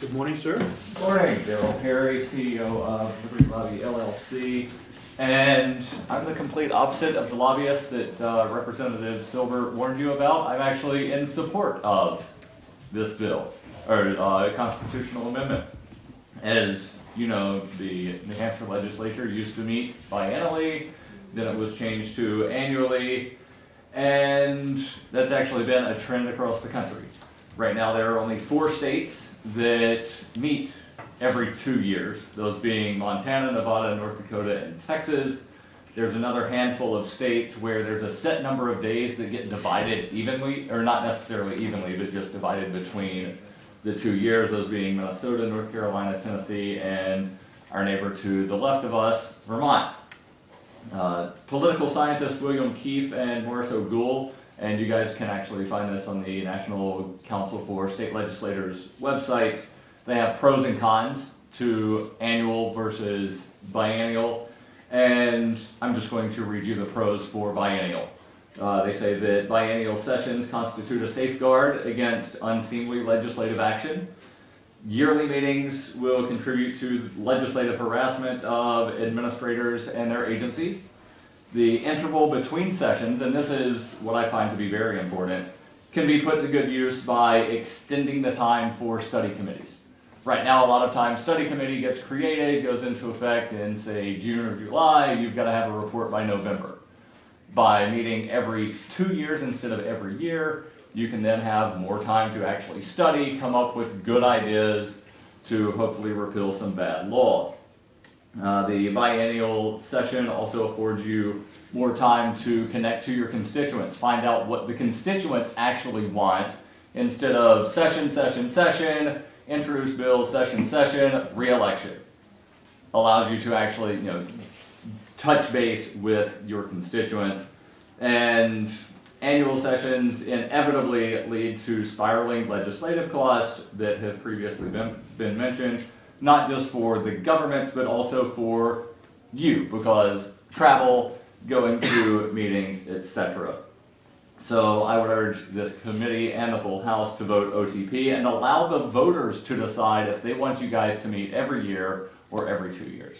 Good morning, sir. Good morning, Daryl Perry, CEO of Lobby LLC, and I'm the complete opposite of the lobbyist that Representative Silver warned you about. I'm actually in support of this bill, or constitutional amendment. As you know, the New Hampshire legislature used to meet biennially, then it was changed to annually, and that's actually been a trend across the country. Right now there are only 4 states that meet every 2 years, those being Montana, Nevada, North Dakota, and Texas. There's another handful of states where there's a set number of days that get divided evenly, or not necessarily evenly, but just divided between the 2 years, those being Minnesota, North Carolina, Tennessee, and our neighbor to the left of us, Vermont. Political scientists William Keefe and Maurice O'Gould, and you guys can actually find this on the National Council for State Legislators websites. They have pros and cons to annual versus biennial, and I'm just going to read you the pros for biennial. They say that biennial sessions constitute a safeguard against unseemly legislative action. Yearly meetings will contribute to legislative harassment of administrators and their agencies. The interval between sessions, and this is what I find to be very important, can be put to good use by extending the time for study committees. Right now, a lot of times, study committee gets created, goes into effect in, say, June or July. You've got to have a report by November. By meeting every 2 years instead of every year, you can then have more time to actually study, come up with good ideas to hopefully repeal some bad laws. The biennial session also affords you more time to connect to your constituents, find out what the constituents actually want, instead of session, session, session, introduce bills, session, session, re-election. Allows you to actually, touch base with your constituents. And annual sessions inevitably lead to spiraling legislative costs that have previously been mentioned, not just for the governments, but also for you, because travel, going to meetings, etc. So I would urge this committee and the full House to vote OTP and allow the voters to decide if they want you guys to meet every year or every 2 years.